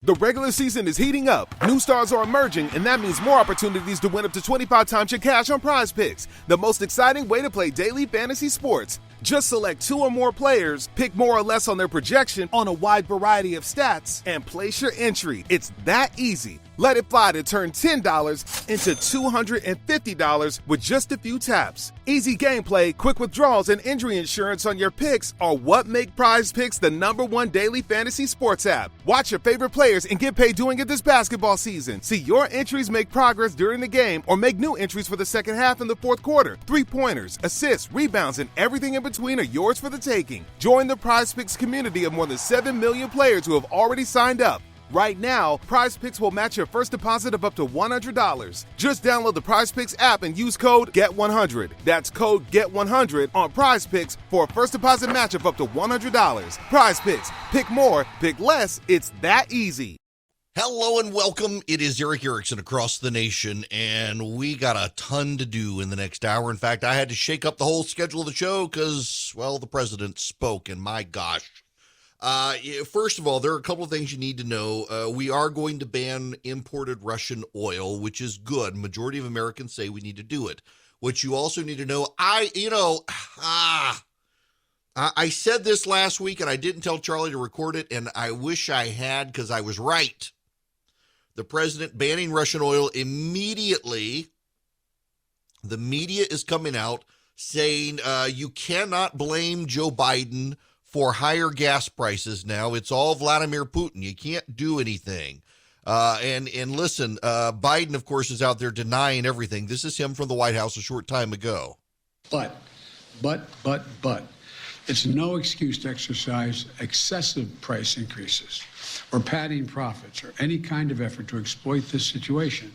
The regular season is heating up, new stars are emerging, and that means more opportunities to win up to 25 times your cash on Prize Picks, the most exciting way to play daily fantasy sports. Just select 2 or more players, pick more or less on their projection on a wide variety of stats, and place your entry. It's that easy. Let it fly to turn $10 into $250 with just a few taps. Easy gameplay, quick withdrawals, and injury insurance on your picks are what make Prize Picks the #1 daily fantasy sports app. Watch your favorite players and get paid doing it this basketball season. See your entries make progress during the game or make new entries for the second half in the fourth quarter. 3-pointers, assists, rebounds, and everything in between are yours for the taking. Join the Prize Picks community of more than 7 million players who have already signed up. Right now, Prize Picks will match your first deposit of up to $100. Just download the Prize Picks app and use code GET100. That's code GET100 on Prize Picks for a first deposit match of up to $100. Prize Picks. Pick more, pick less. It's that easy. Hello and welcome. It is Eric Erickson across the nation, and we got a ton to do in the next hour. In fact, I had to shake up the whole schedule of the show because, well, the president spoke, and my gosh. First of all, there are a couple of things you need to know. We are going to ban imported Russian oil, which is good. Majority of Americans say we need to do it. What you also need to know, I said this last week, and I didn't tell Charlie to record it, and I wish I had because I was right. The president banning Russian oil immediately. The media is coming out saying you cannot blame Joe Biden for higher gas prices now. It's all Vladimir Putin. You can't do anything. And listen, Biden, of course, is out there denying everything. This is him from the White House a short time ago. But, it's no excuse to exercise excessive price increases or padding profits or any kind of effort to exploit this situation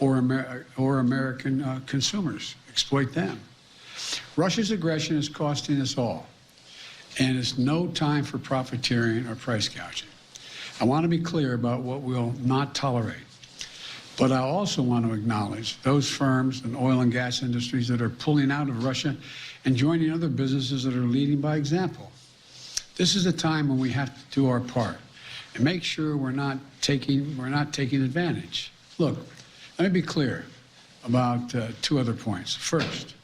or American consumers, exploit them. Russia's aggression is costing us all. And it's no time for profiteering or price gouging. I want to be clear about what we'll not tolerate. But I also want to acknowledge those firms and oil and gas industries that are pulling out of Russia and joining other businesses that are leading by example. This is a time when we have to do our part and make sure we're not taking advantage. Look, let me be clear about 2 other points. First,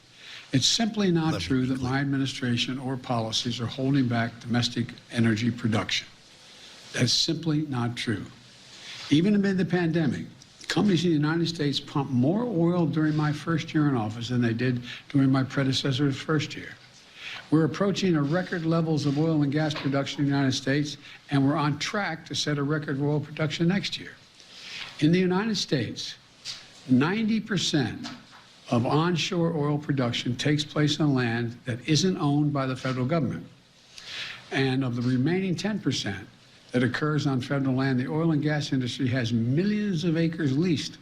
it's simply not true that my administration or policies are holding back domestic energy production. That's simply not true. Even amid the pandemic, companies in the United States pumped more oil during my first year in office than they did during my predecessor's first year. We're approaching a record levels of oil and gas production in the United States, and we're on track to set a record of oil production next year. In the United States, 90% of onshore oil production takes place on land that isn't owned by the federal government. And of the remaining 10% that occurs on federal land, the oil and gas industry has millions of acres leased.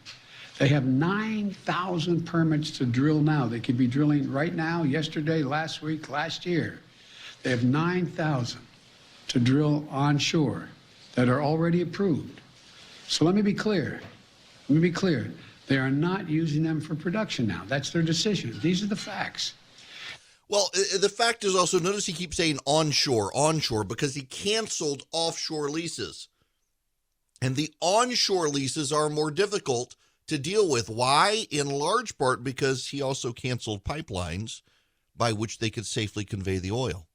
They have 9,000 permits to drill now. They could be drilling right now, yesterday, last week, last year. They have 9,000 to drill onshore that are already approved. So let me be clear. They are not using them for production now. That's their decision. These are the facts. Well, the fact is also, notice he keeps saying onshore, because he canceled offshore leases. And the onshore leases are more difficult to deal with. Why? In large part because he also canceled pipelines by which they could safely convey the oil.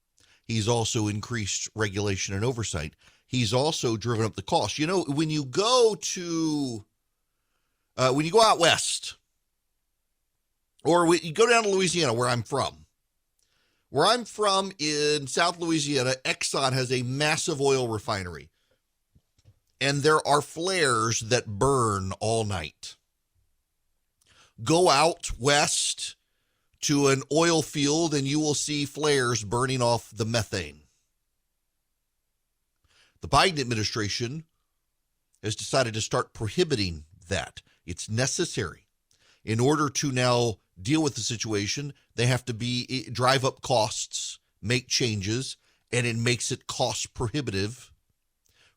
He's also increased regulation and oversight. He's also driven up the cost. You know, when you go out west, or you go down to Louisiana, where I'm from. Where I'm from in South Louisiana, Exxon has a massive oil refinery. And there are flares that burn all night. Go out west to an oil field and you will see flares burning off the methane. The Biden administration has decided to start prohibiting that. It's necessary. In order to now deal with the situation, they have to drive up costs, make changes, and it makes it cost prohibitive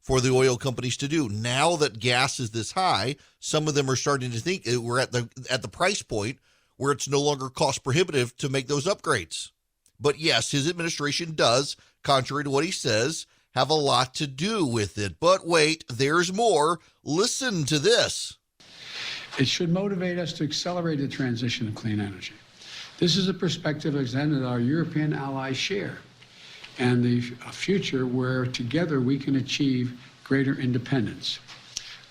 for the oil companies to do. Now that gas is this high, some of them are starting to think we're at the price point where it's no longer cost prohibitive to make those upgrades. But yes, his administration does, contrary to what he says, have a lot to do with it. But wait, there's more. Listen to this. It should motivate us to accelerate the transition to clean energy. This is a perspective that our European allies share, and a future where together we can achieve greater independence.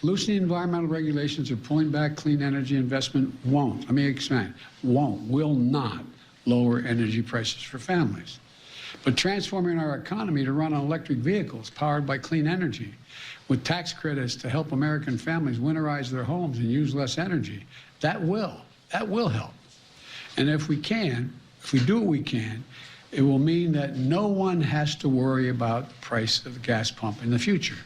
Loosening environmental regulations or pulling back clean energy investment will not lower energy prices for families. But transforming our economy to run on electric vehicles powered by clean energy, with tax credits to help American families winterize their homes and use less energy, that will help. And if we do what we can, it will mean that no one has to worry about the price of the gas pump in the future.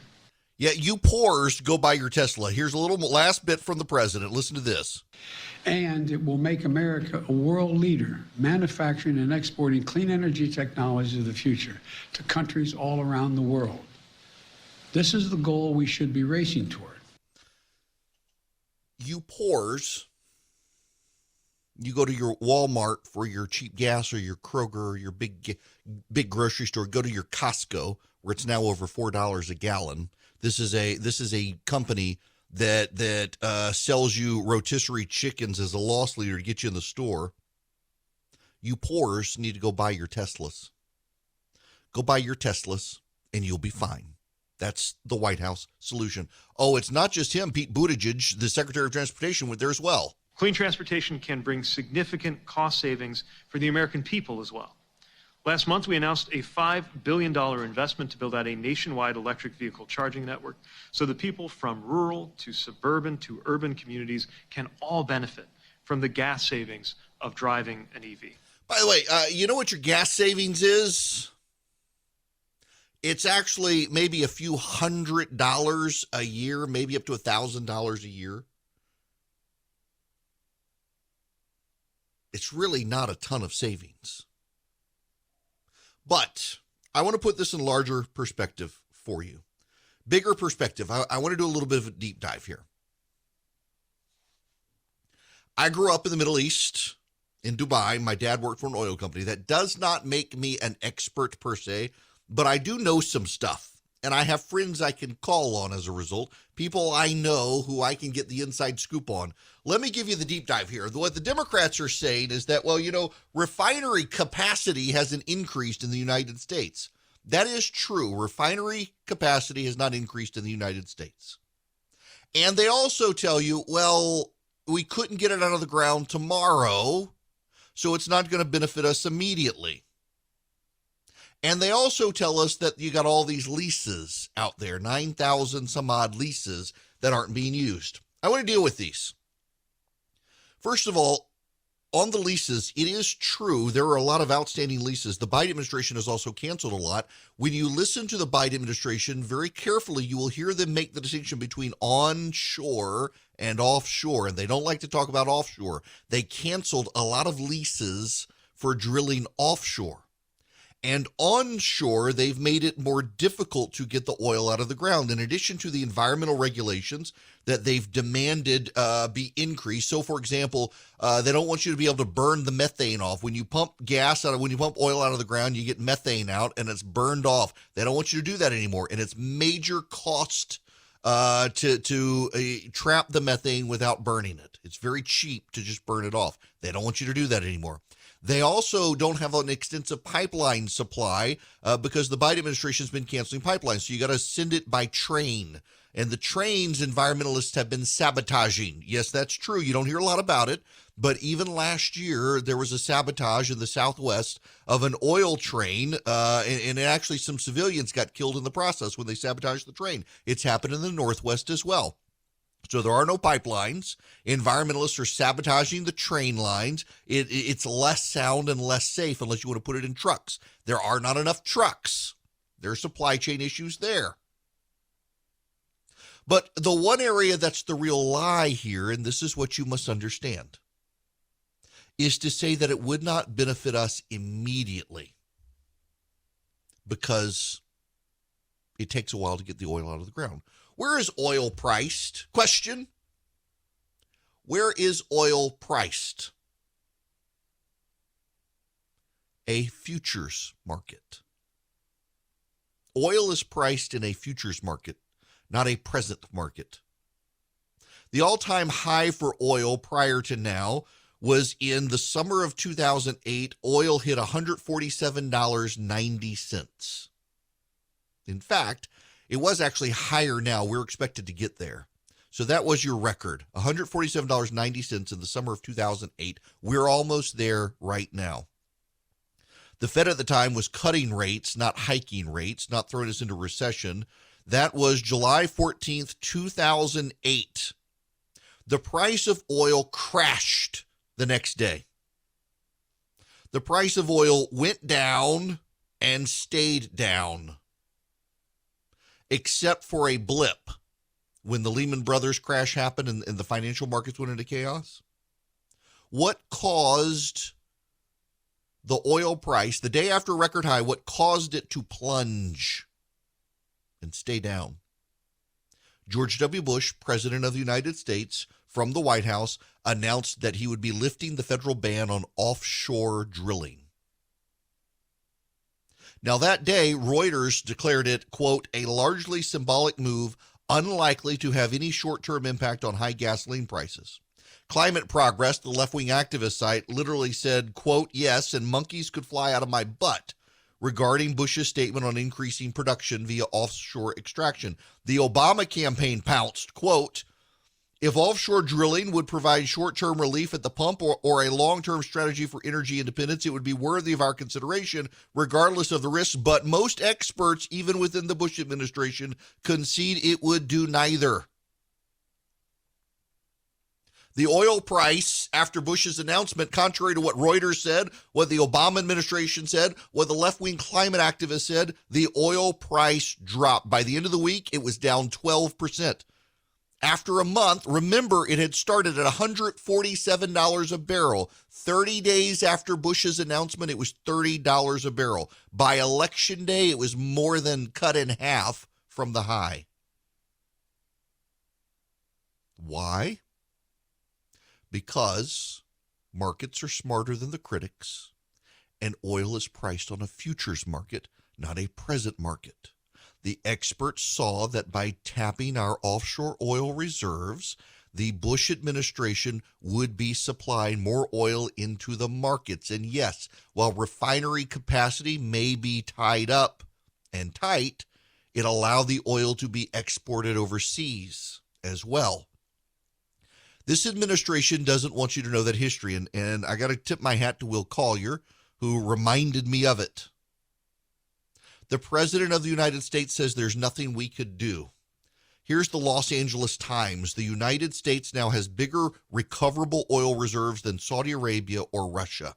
Yeah, you poors, go buy your Tesla. Here's a little last bit from the president. Listen to this. And it will make America a world leader, manufacturing and exporting clean energy technologies of the future to countries all around the world. This is the goal we should be racing toward. You poors, you go to your Walmart for your cheap gas, or your Kroger, or your big grocery store. Go to your Costco, where it's now over $4 a gallon. This is a company that sells you rotisserie chickens as a loss leader to get you in the store. You poors need to go buy your Teslas. Go buy your Teslas, and you'll be fine. That's the White House solution. Oh, it's not just him. Pete Buttigieg, the Secretary of Transportation, went there as well. Clean transportation can bring significant cost savings for the American people as well. Last month, we announced a $5 billion investment to build out a nationwide electric vehicle charging network so that people from rural to suburban to urban communities can all benefit from the gas savings of driving an EV. By the way, you know what your gas savings is? It's actually maybe a few $100 a year, maybe up to $1,000 a year. It's really not a ton of savings. But I want to put this in larger perspective for you. Bigger perspective. I want to do a little bit of a deep dive here. I grew up in the Middle East, in Dubai. My dad worked for an oil company. That does not make me an expert per se, but I do know some stuff. And I have friends I can call on as a result, people I know who I can get the inside scoop on. Let me give you the deep dive here. What the Democrats are saying is that, well, refinery capacity hasn't increased in the United States. That is true. Refinery capacity has not increased in the United States. And they also tell you, well, we couldn't get it out of the ground tomorrow, so it's not going to benefit us immediately. And they also tell us that you got all these leases out there, 9,000 some odd leases that aren't being used. I want to deal with these. First of all, on the leases, it is true there are a lot of outstanding leases. The Biden administration has also canceled a lot. When you listen to the Biden administration very carefully, you will hear them make the distinction between onshore and offshore, and they don't like to talk about offshore. They canceled a lot of leases for drilling offshore. And onshore, they've made it more difficult to get the oil out of the ground, in addition to the environmental regulations that they've demanded be increased. So, for example, they don't want you to be able to burn the methane off. When you pump oil out of the ground, you get methane out and it's burned off. They don't want you to do that anymore. And it's major cost to trap the methane without burning it. It's very cheap to just burn it off. They don't want you to do that anymore. They also don't have an extensive pipeline supply because the Biden administration has been canceling pipelines. So you got to send it by train. And the trains environmentalists have been sabotaging. Yes, that's true. You don't hear a lot about it. But even last year, there was a sabotage in the Southwest of an oil train. And actually some civilians got killed in the process when they sabotaged the train. It's happened in the Northwest as well. So there are no pipelines. Environmentalists are sabotaging the train lines. It's less sound and less safe unless you want to put it in trucks. There are not enough trucks. There are supply chain issues there. But the one area that's the real lie here, and this is what you must understand, is to say that it would not benefit us immediately because it takes a while to get the oil out of the ground. Where is oil priced? Question. Where is oil priced? A futures market. Oil is priced in a futures market, not a present market. The all-time high for oil prior to now was in the summer of 2008. Oil hit $147.90. In fact, it was actually higher now. We're expected to get there. So that was your record, $147.90 in the summer of 2008. We're almost there right now. The Fed at the time was cutting rates, not hiking rates, not throwing us into recession. That was July 14th, 2008. The price of oil crashed the next day. The price of oil went down and stayed down, except for a blip when the Lehman Brothers crash happened and the financial markets went into chaos. What caused the oil price, the day after record high, what caused it to plunge and stay down? George W. Bush, President of the United States, from the White House, announced that he would be lifting the federal ban on offshore drilling. Now, that day, Reuters declared it, quote, a largely symbolic move, unlikely to have any short-term impact on high gasoline prices. Climate Progress, the left-wing activist site, literally said, quote, yes, and monkeys could fly out of my butt, regarding Bush's statement on increasing production via offshore extraction. The Obama campaign pounced, quote, if offshore drilling would provide short-term relief at the pump or a long-term strategy for energy independence, it would be worthy of our consideration, regardless of the risks. But most experts, even within the Bush administration, concede it would do neither. The oil price after Bush's announcement, contrary to what Reuters said, what the Obama administration said, what the left-wing climate activists said, the oil price dropped. By the end of the week, it was down 12%. After a month, remember, it had started at $147 a barrel. 30 days after Bush's announcement, it was $30 a barrel. By Election Day, it was more than cut in half from the high. Why? Because markets are smarter than the critics, and oil is priced on a futures market, not a present market. The experts saw that by tapping our offshore oil reserves, the Bush administration would be supplying more oil into the markets. And yes, while refinery capacity may be tied up and tight, it allowed the oil to be exported overseas as well. This administration doesn't want you to know that history, and I got to tip my hat to Will Collier, who reminded me of it. The President of the United States says there's nothing we could do. Here's the Los Angeles Times. The United States now has bigger recoverable oil reserves than Saudi Arabia or Russia.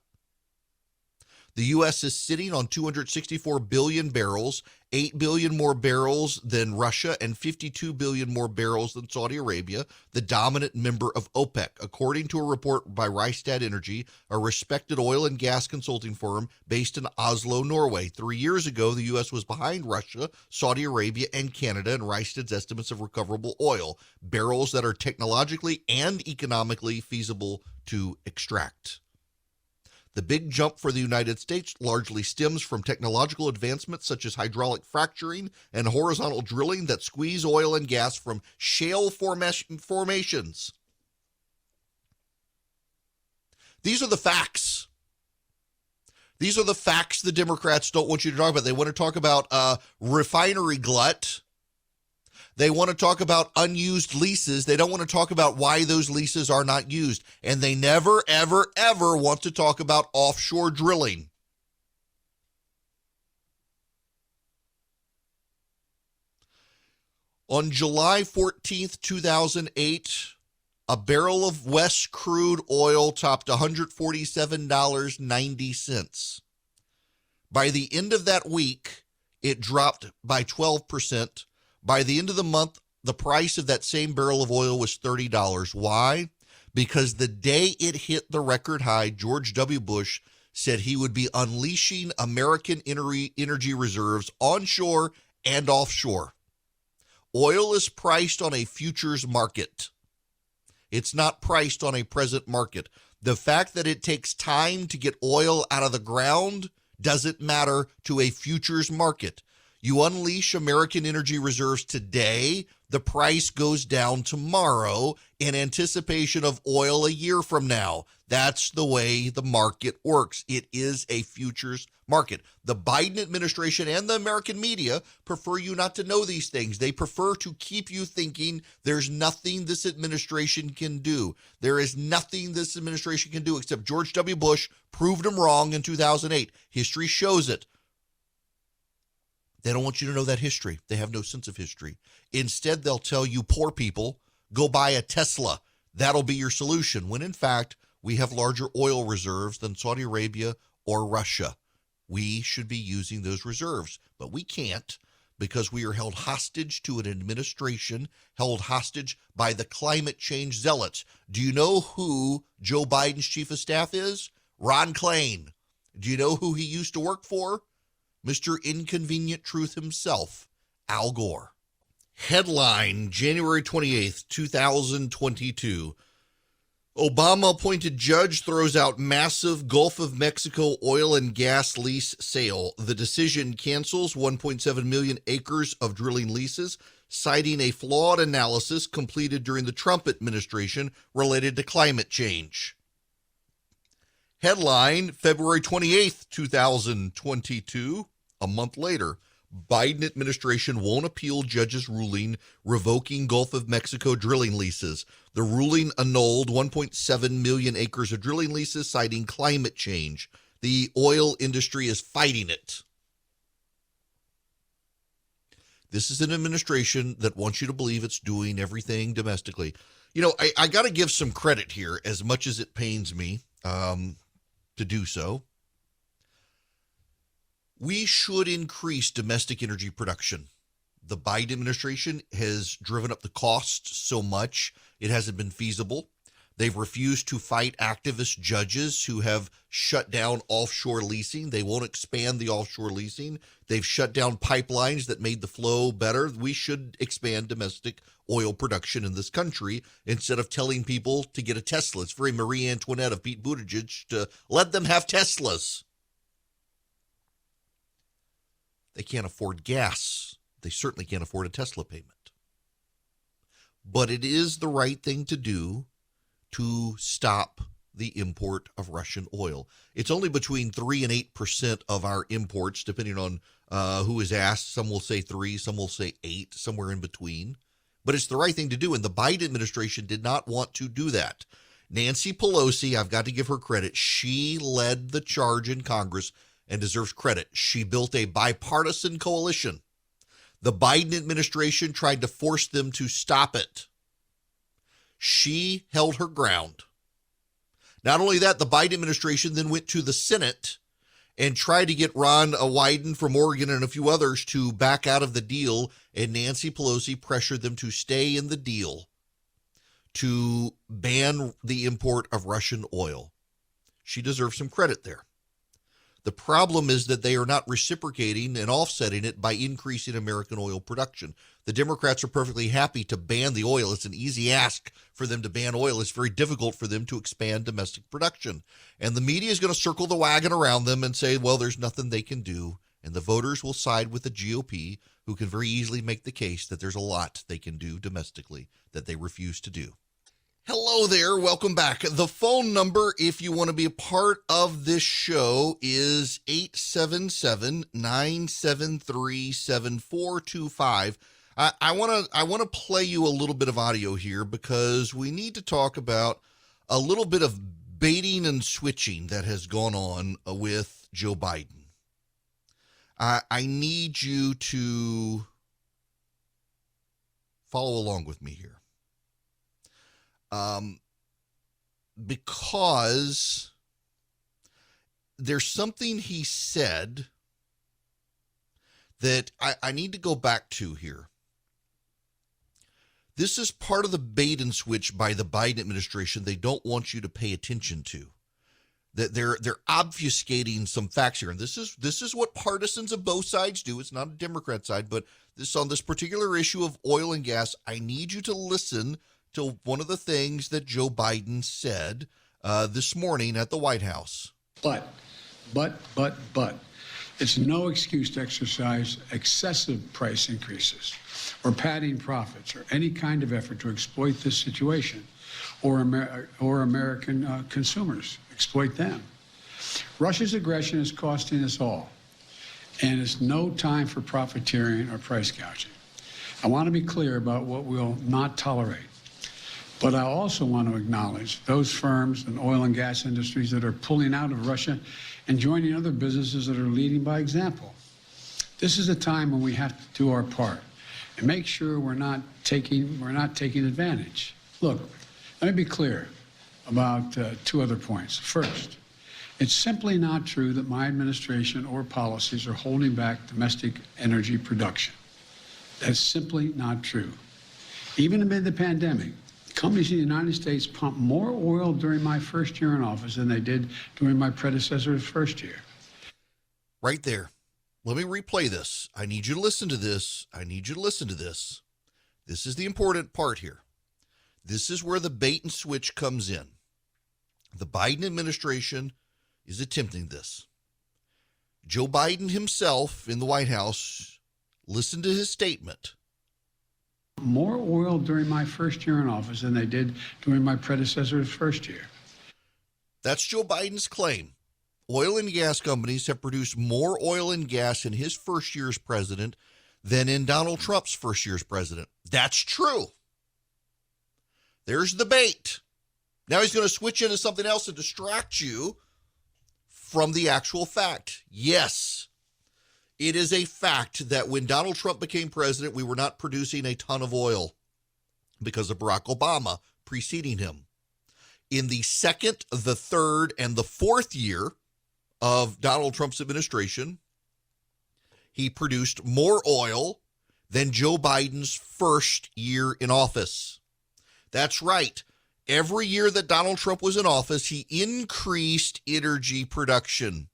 The U.S. is sitting on 264 billion barrels, 8 billion more barrels than Russia, and 52 billion more barrels than Saudi Arabia, the dominant member of OPEC, according to a report by Rystad Energy, a respected oil and gas consulting firm based in Oslo, Norway. 3 years ago, the U.S. was behind Russia, Saudi Arabia, and Canada in Rystad's estimates of recoverable oil, barrels that are technologically and economically feasible to extract. The big jump for the United States largely stems from technological advancements such as hydraulic fracturing and horizontal drilling that squeeze oil and gas from shale formations. These are the facts. These are the facts the Democrats don't want you to talk about. They want to talk about refinery glut. They want to talk about unused leases. They don't want to talk about why those leases are not used. And they never, ever, ever want to talk about offshore drilling. On July 14th, 2008, a barrel of West crude oil topped $147.90. By the end of that week, it dropped by 12%. By the end of the month, the price of that same barrel of oil was $30. Why? Because the day it hit the record high, George W. Bush said he would be unleashing American energy reserves onshore and offshore. Oil is priced on a futures market. It's not priced on a present market. The fact that it takes time to get oil out of the ground doesn't matter to a futures market. You unleash American energy reserves today, the price goes down tomorrow in anticipation of oil a year from now. That's the way the market works. It is a futures market. The Biden administration and the American media prefer you not to know these things. They prefer to keep you thinking there's nothing this administration can do. There is nothing this administration can do except George W. Bush proved them wrong in 2008. History shows it. They don't want you to know that history. They have no sense of history. Instead, they'll tell you, poor people, go buy a Tesla. That'll be your solution. When in fact, we have larger oil reserves than Saudi Arabia or Russia. We should be using those reserves, but we can't because we are held hostage to an administration held hostage by the climate change zealots. Do you know who Joe Biden's chief of staff is? Ron Klain. Do you know who he used to work for? Mr. Inconvenient Truth himself, Al Gore. Headline, January 28th, 2022. Obama appointed judge throws out massive Gulf of Mexico oil and gas lease sale. The decision cancels 1.7 million acres of drilling leases, citing a flawed analysis completed during the Trump administration related to climate change. Headline, February 28th, 2022. A month later, Biden administration won't appeal judge's ruling revoking Gulf of Mexico drilling leases. The ruling annulled 1.7 million acres of drilling leases, citing climate change. The oil industry is fighting it. This is an administration that wants you to believe it's doing everything domestically. You know, I got to give some credit here, as much as it pains me to do so. We should increase domestic energy production. The Biden administration has driven up the cost so much, it hasn't been feasible. They've refused to fight activist judges who have shut down offshore leasing. They won't expand the offshore leasing. They've shut down pipelines that made the flow better. We should expand domestic oil production in this country instead of telling people to get a Tesla. It's very Marie Antoinette of Pete Buttigieg to let them have Teslas. They can't afford gas. They certainly can't afford a Tesla payment. But it is the right thing to do to stop the import of Russian oil. It's only between 3 and 8% of our imports, depending on who is asked. Some will say 3, some will say 8, somewhere in between. But it's the right thing to do, and the Biden administration did not want to do that. Nancy Pelosi, I've got to give her credit. She led the charge in Congress and deserves credit. She built a bipartisan coalition. The Biden administration tried to force them to stop it. She held her ground. Not only that, the Biden administration then went to the Senate and tried to get Ron Wyden from Oregon and a few others to back out of the deal, and Nancy Pelosi pressured them to stay in the deal to ban the import of Russian oil. She deserves some credit there. The problem is that they are not reciprocating and offsetting it by increasing American oil production. The Democrats are perfectly happy to ban the oil. It's an easy ask for them to ban oil. It's very difficult for them to expand domestic production. And the media is going to circle the wagon around them and say, well, there's nothing they can do. And the voters will side with the GOP, who can very easily make the case that there's a lot they can do domestically that they refuse to do. Hello there. Welcome back. The phone number, if you want to be a part of this show, is 877-973-7425. I want to play you a little bit of audio here because we need to talk about a little bit of baiting and switching that has gone on with Joe Biden. I need you to follow along with me here. Because there's something he said that I need to go back to here. This is part of the bait and switch by the Biden administration they don't want you to pay attention to. That they're obfuscating some facts here. And this is what partisans of both sides do. It's not a Democrat side, but on this particular issue of oil and gas, I need you to listen to one of the things that Joe Biden said this morning at the White House. But, It's no excuse to exercise excessive price increases or padding profits or any kind of effort to exploit this situation or American consumers, exploit them. Russia's aggression is costing us all, and it's no time for profiteering or price gouging. I want to be clear about what we'll not tolerate, but I also want to acknowledge those firms and oil and gas industries that are pulling out of Russia and joining other businesses that are leading by example. This is a time when we have to do our part and make sure we're not taking advantage. Look, let me be clear about two other points. First, it's simply not true that my administration or policies are holding back domestic energy production. That's simply not true. Even amid the pandemic, companies in the United States pumped more oil during my first year in office than they did during my predecessor's first year. Right there. Let me replay this. I need you to listen to this. I need you to listen to this. This is the important part here. This is where the bait and switch comes in. The Biden administration is attempting this. Joe Biden himself in the White House, listen to his statement. More oil during my first year in office than they did during my predecessor's first year. That's Joe Biden's claim. Oil and gas companies have produced more oil and gas in his first year as president than in Donald Trump's first year as president. That's true. There's the bait. Now he's going to switch into something else to distract you from the actual fact. Yes, it is a fact that when Donald Trump became president, we were not producing a ton of oil because of Barack Obama preceding him. In the second, the third, and the fourth year of Donald Trump's administration, he produced more oil than Joe Biden's first year in office. That's right. Every year that Donald Trump was in office, he increased energy production.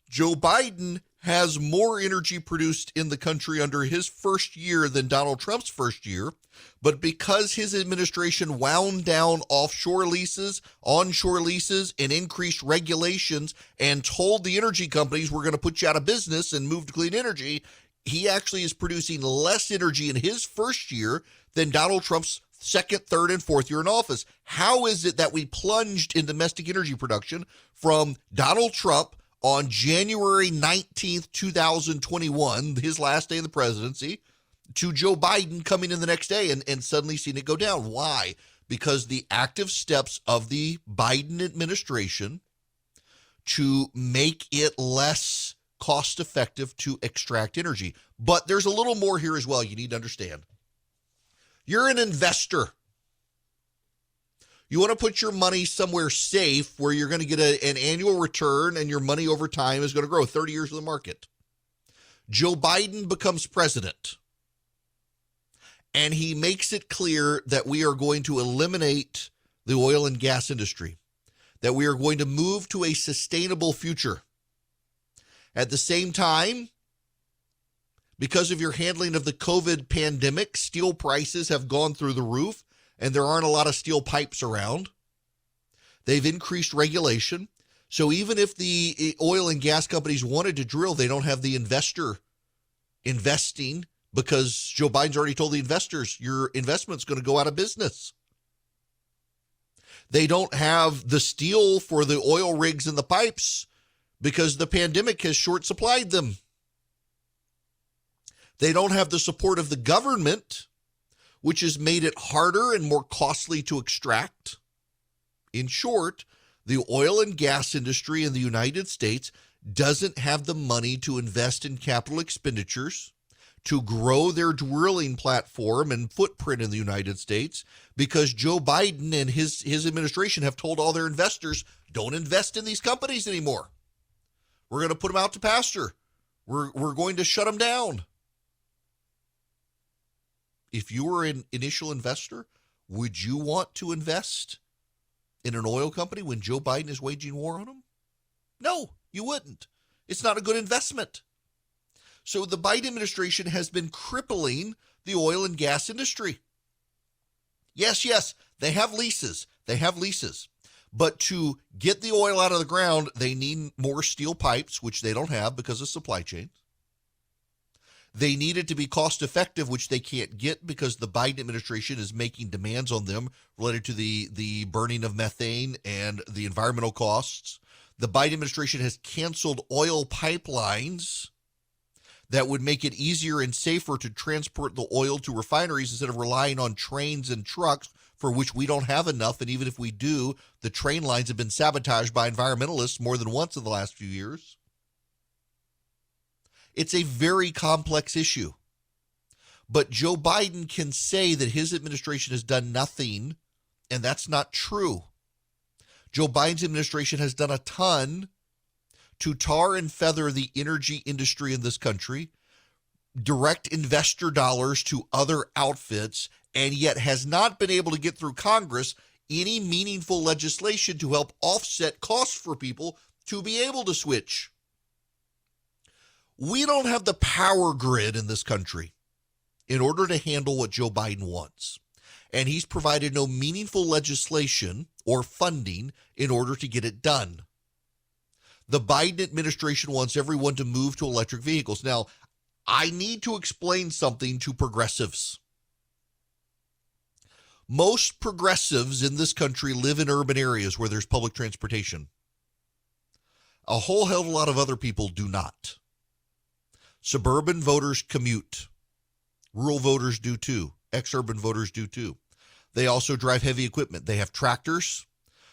Joe Biden has more energy produced in the country under his first year than Donald Trump's first year, but because his administration wound down offshore leases, onshore leases, and increased regulations and told the energy companies we're going to put you out of business and move to clean energy, he actually is producing less energy in his first year than Donald Trump's second, third, and fourth year in office. How is it that we plunged in domestic energy production from Donald Trump on January 19th, 2021, his last day of the presidency, to Joe Biden coming in the next day and suddenly seeing it go down? Why? Because the active steps of the Biden administration to make it less cost effective to extract energy. But there's a little more here as well you need to understand. You're an investor. You want to put your money somewhere safe where you're going to get an annual return and your money over time is going to grow 30 years of the market. Joe Biden becomes president, and he makes it clear that we are going to eliminate the oil and gas industry, that we are going to move to a sustainable future. At the same time, because of your handling of the COVID pandemic, steel prices have gone through the roof, and there aren't a lot of steel pipes around. They've increased regulation. So even if the oil and gas companies wanted to drill, they don't have the investor investing because Joe Biden's already told the investors, your investment's going to go out of business. They don't have the steel for the oil rigs and the pipes because the pandemic has short supplied them. They don't have the support of the government, which has made it harder and more costly to extract. In short, the oil and gas industry in the United States doesn't have the money to invest in capital expenditures, to grow their drilling platform and footprint in the United States, because Joe Biden and his administration have told all their investors, don't invest in these companies anymore. We're going to put them out to pasture. We're going to shut them down. If you were an initial investor, would you want to invest in an oil company when Joe Biden is waging war on them? No, you wouldn't. It's not a good investment. So the Biden administration has been crippling the oil and gas industry. Yes, they have leases. But to get the oil out of the ground, they need more steel pipes, which they don't have because of supply chain. They need it to be cost effective, which they can't get because the Biden administration is making demands on them related to the burning of methane and the environmental costs. The Biden administration has canceled oil pipelines that would make it easier and safer to transport the oil to refineries instead of relying on trains and trucks, for which we don't have enough. And even if we do, the train lines have been sabotaged by environmentalists more than once in the last few years. It's a very complex issue. But Joe Biden can say that his administration has done nothing, and that's not true. Joe Biden's administration has done a ton to tar and feather the energy industry in this country, direct investor dollars to other outfits, and yet has not been able to get through Congress any meaningful legislation to help offset costs for people to be able to switch. We don't have the power grid in this country in order to handle what Joe Biden wants. And he's provided no meaningful legislation or funding in order to get it done. The Biden administration wants everyone to move to electric vehicles. Now, I need to explain something to progressives. Most progressives in this country live in urban areas where there's public transportation. A whole hell of a lot of other people do not. Suburban voters commute. Rural voters do too. Ex-urban voters do too. They also drive heavy equipment. They have tractors.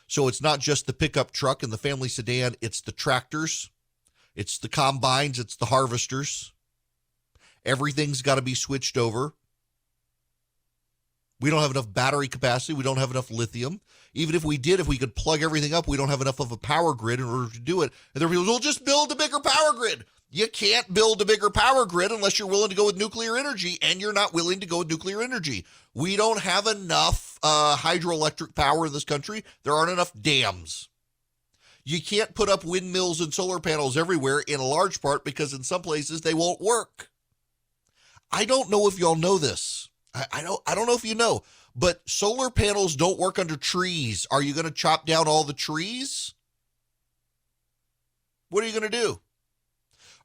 So it's not just the pickup truck and the family sedan. It's the tractors. It's the combines. It's the harvesters. Everything's got to be switched over. We don't have enough battery capacity. We don't have enough lithium. Even if we did, if we could plug everything up, we don't have enough of a power grid in order to do it. And there are people who will just build a bigger power grid. You can't build a bigger power grid unless you're willing to go with nuclear energy, and you're not willing to go with nuclear energy. We don't have enough hydroelectric power in this country. There aren't enough dams. You can't put up windmills and solar panels everywhere, in a large part because in some places they won't work. I don't know if y'all know this. I don't know if you know, but solar panels don't work under trees. Are you going to chop down all the trees? What are you going to do?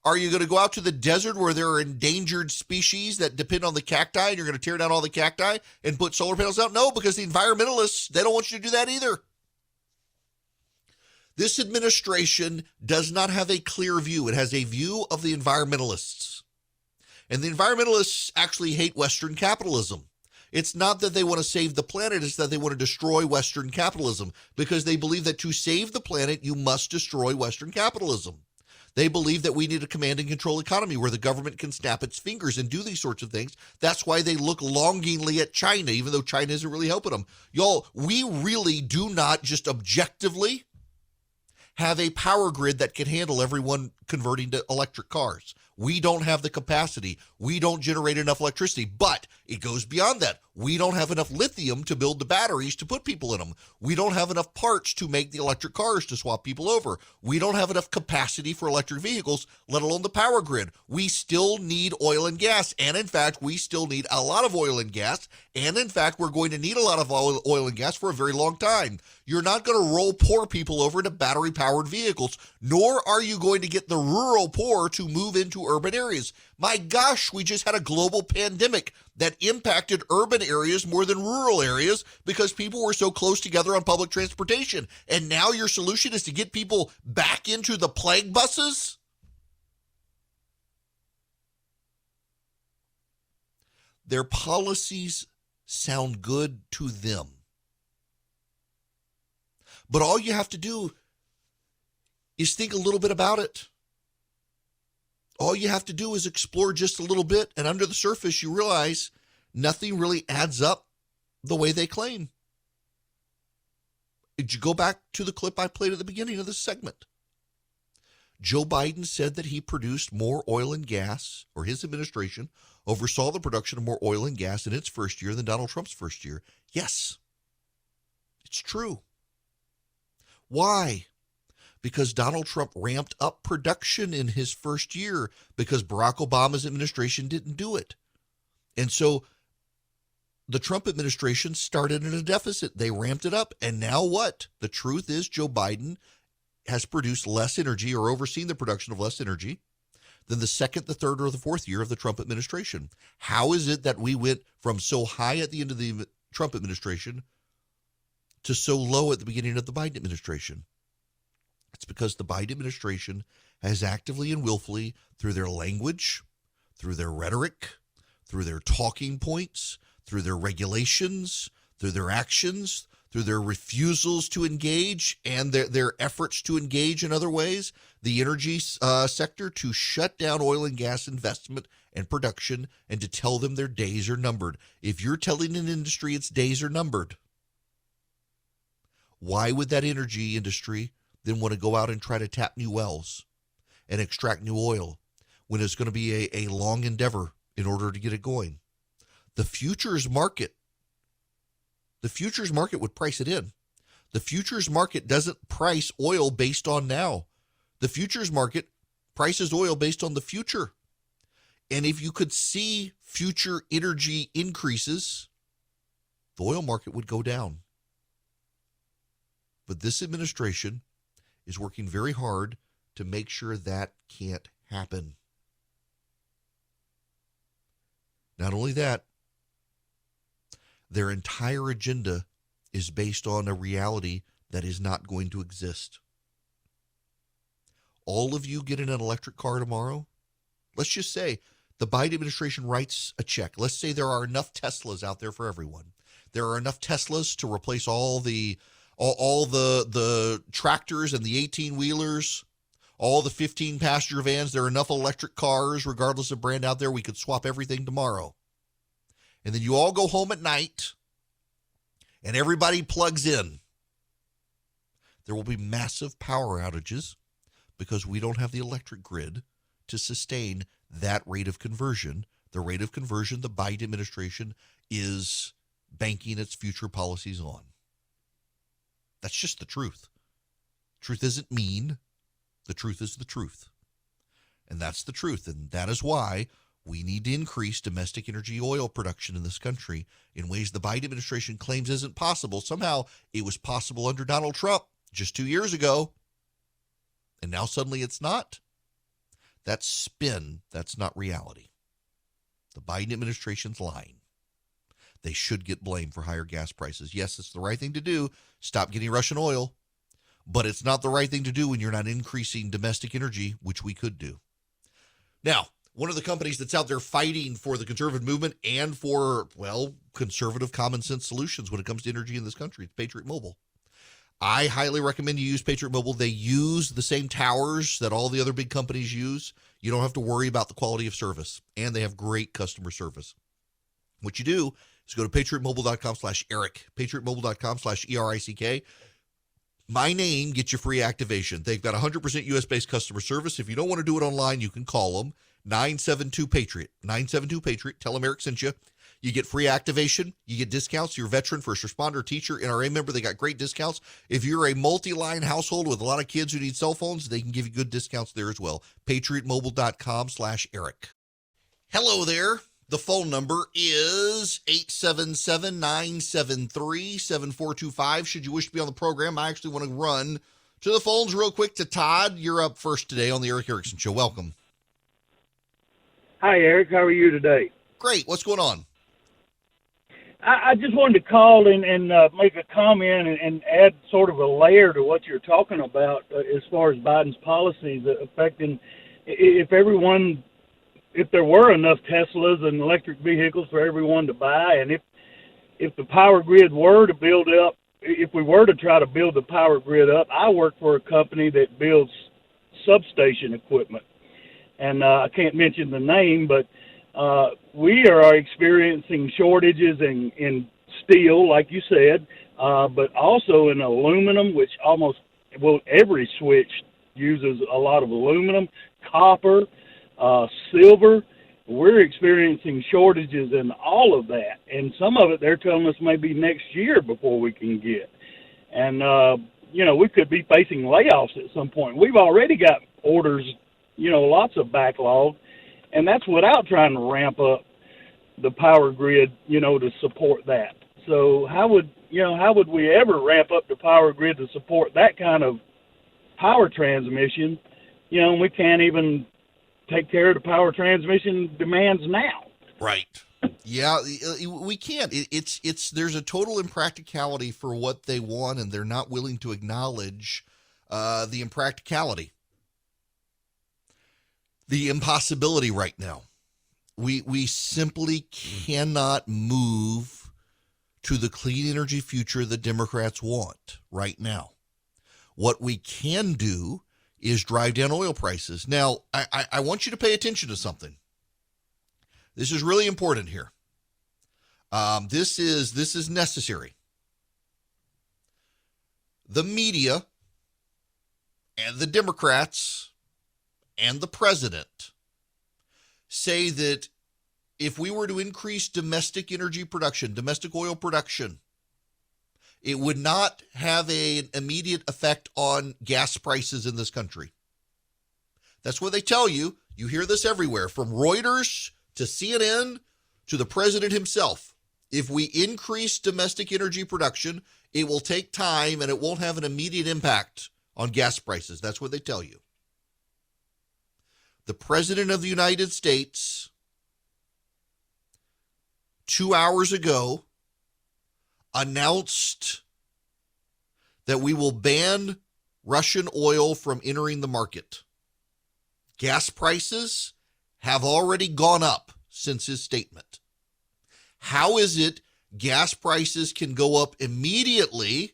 Are you going to go out to the desert where there are endangered species that depend on the cacti, and you're going to tear down all the cacti and put solar panels out? No, because the environmentalists, they don't want you to do that either. This administration does not have a clear view. It has a view of the environmentalists. And the environmentalists actually hate Western capitalism. It's not that they want to save the planet, it's that they want to destroy Western capitalism, because they believe that to save the planet, you must destroy Western capitalism. They believe that we need a command and control economy where the government can snap its fingers and do these sorts of things. That's why they look longingly at China, even though China isn't really helping them. Y'all, we really do not just objectively have a power grid that can handle everyone converting to electric cars. We don't have the capacity. We don't generate enough electricity, but it goes beyond that. We don't have enough lithium to build the batteries to put people in them. We don't have enough parts to make the electric cars to swap people over. We don't have enough capacity for electric vehicles, let alone the power grid. We still need oil and gas. And in fact, we still need a lot of oil and gas. And in fact, we're going to need a lot of oil and gas for a very long time. You're not going to roll poor people over into battery-powered vehicles, nor are you going to get the rural poor to move into urban areas. My gosh, we just had a global pandemic that impacted urban areas more than rural areas because people were so close together on public transportation. And now your solution is to get people back into the plague buses? Their policies sound good to them. But all you have to do is think a little bit about it. All you have to do is explore just a little bit, and under the surface, you realize nothing really adds up the way they claim. Did you go back to the clip I played at the beginning of this segment? Joe Biden said that he produced more oil and gas, or his administration oversaw the production of more oil and gas in its first year than Donald Trump's first year. Yes, it's true. Why? Because Donald Trump ramped up production in his first year because Barack Obama's administration didn't do it. And so the Trump administration started in a deficit. They ramped it up. And now what? The truth is Joe Biden has produced less energy or overseen the production of less energy than the second, the third, or the fourth year of the Trump administration. How is it that we went from so high at the end of the Trump administration to so low at the beginning of the Biden administration? It's because the Biden administration has actively and willfully, through their language, through their rhetoric, through their talking points, through their regulations, through their actions, through their refusals to engage and their efforts to engage in other ways, the energy sector, to shut down oil and gas investment and production and to tell them their days are numbered. If you're telling an industry its days are numbered, why would that energy industry then want to go out and try to tap new wells and extract new oil when it's going to be a long endeavor in order to get it going? The futures market would price it in. The futures market doesn't price oil based on now. The futures market prices oil based on the future. And if you could see future energy increases, the oil market would go down. But this administration is working very hard to make sure that can't happen. Not only that, their entire agenda is based on a reality that is not going to exist. All of you get in an electric car tomorrow. Let's just say the Biden administration writes a check. Let's say there are enough Teslas out there for everyone. There are enough Teslas to replace all the tractors and the 18-wheelers, all the 15-passenger vans. There are enough electric cars, regardless of brand, out there. We could swap everything tomorrow. And then you all go home at night, and everybody plugs in. There will be massive power outages because we don't have the electric grid to sustain that rate of conversion, the rate of conversion the Biden administration is banking its future policies on. That's just the truth. Truth isn't mean. The truth is the truth. And that's the truth. And that is why we need to increase domestic energy oil production in this country in ways the Biden administration claims isn't possible. Somehow it was possible under Donald Trump just 2 years ago, and now suddenly it's not. That's spin. That's not reality. The Biden administration's lying. They should get blamed for higher gas prices. Yes, it's the right thing to do. Stop getting Russian oil. But it's not the right thing to do when you're not increasing domestic energy, which we could do. Now, one of the companies that's out there fighting for the conservative movement and for, well, conservative common sense solutions when it comes to energy in this country, it's Patriot Mobile. I highly recommend you use Patriot Mobile. They use the same towers that all the other big companies use. You don't have to worry about the quality of service, and they have great customer service. What you do is go to patriotmobile.com/Eric, patriotmobile.com/ERICK. My name gets you free activation. They've got 100% U.S.-based customer service. If you don't want to do it online, you can call them, 972-PATRIOT, 972-PATRIOT. Tell them Eric sent you. You get free activation. You get discounts. You're a veteran, first responder, teacher, NRA member. They got great discounts. If you're a multi-line household with a lot of kids who need cell phones, they can give you good discounts there as well. patriotmobile.com/Eric. Hello there. The phone number is 877-973-7425. Should you wish to be on the program, I actually want to run to the phones real quick to Todd. You're up first today on the Eric Erickson Show. Welcome. Hi, Eric. How are you today? Great. What's going on? I just wanted to call and make a comment and add sort of a layer to what you're talking about as far as Biden's policies affecting if there were enough Teslas and electric vehicles for everyone to buy, and if the power grid were to build up, if we were to try to build the power grid up, I work for a company that builds substation equipment, and I can't mention the name, but we are experiencing shortages in steel, like you said, but also in aluminum, which every switch uses a lot of aluminum, copper, silver. We're experiencing shortages in all of that, and some of it they're telling us maybe next year before we can get. And we could be facing layoffs at some point. We've already got orders, lots of backlog, and that's without trying to ramp up the power grid, to support that. So how would we ever ramp up the power grid to support that kind of power transmission? We can't even take care of the power transmission demands now. Right. Yeah, we can't. There's a total impracticality for what they want, and they're not willing to acknowledge the impracticality, the impossibility right now. We simply cannot move to the clean energy future the Democrats want right now. What we can do is drive down oil prices. Now, I want you to pay attention to something. This is really important here. This is necessary. The media and the Democrats and the president say that if we were to increase domestic energy production, domestic oil production, it would not have an immediate effect on gas prices in this country. That's what they tell you. You hear this everywhere, from Reuters to CNN to the president himself. If we increase domestic energy production, it will take time and it won't have an immediate impact on gas prices. That's what they tell you. The President of the United States, 2 hours ago, announced that we will ban Russian oil from entering the market. Gas prices have already gone up since his statement. How is it gas prices can go up immediately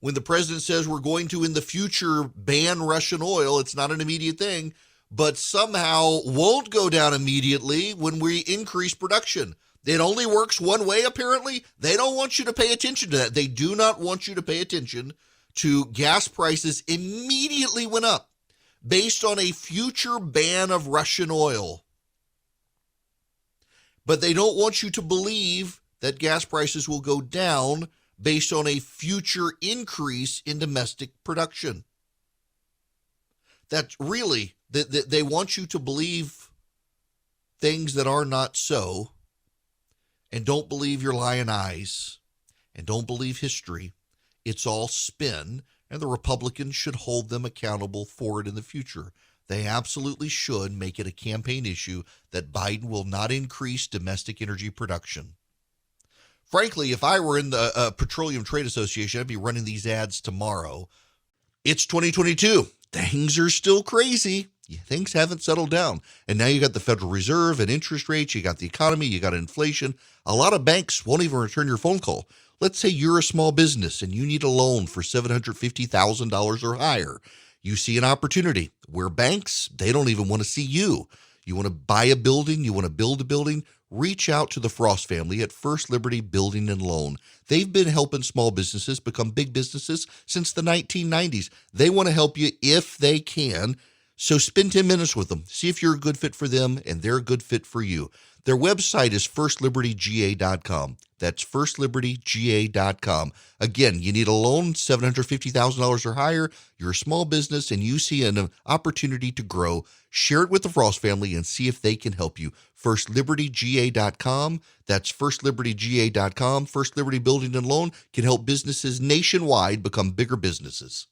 when the president says we're going to, in the future, ban Russian oil? It's not an immediate thing, but somehow won't go down immediately when we increase production. It only works one way, apparently. They don't want you to pay attention to that. They do not want you to pay attention to gas prices immediately went up based on a future ban of Russian oil. But they don't want you to believe that gas prices will go down based on a future increase in domestic production. That's really, they want you to believe things that are not so, and don't believe your lying eyes, and don't believe history. It's all spin, and the Republicans should hold them accountable for it in the future. They absolutely should make it a campaign issue that Biden will not increase domestic energy production. Frankly, if I were in the Petroleum Trade Association, I'd be running these ads tomorrow. It's 2022. Things are still crazy. Things haven't settled down. And now you got the Federal Reserve and interest rates. You got the economy. You got inflation. A lot of banks won't even return your phone call. Let's say you're a small business and you need a loan for $750,000 or higher. You see an opportunity where banks, they don't even want to see you. You want to buy a building, you want to build a building, reach out to the Frost family at First Liberty Building and Loan. They've been helping small businesses become big businesses since the 1990s. They want to help you if they can. So spend 10 minutes with them. See if you're a good fit for them and they're a good fit for you. Their website is firstlibertyga.com. That's firstlibertyga.com. Again, you need a loan, $750,000 or higher. You're a small business and you see an opportunity to grow. Share it with the Frost family and see if they can help you. Firstlibertyga.com. That's firstlibertyga.com. First Liberty Building and Loan can help businesses nationwide become bigger businesses.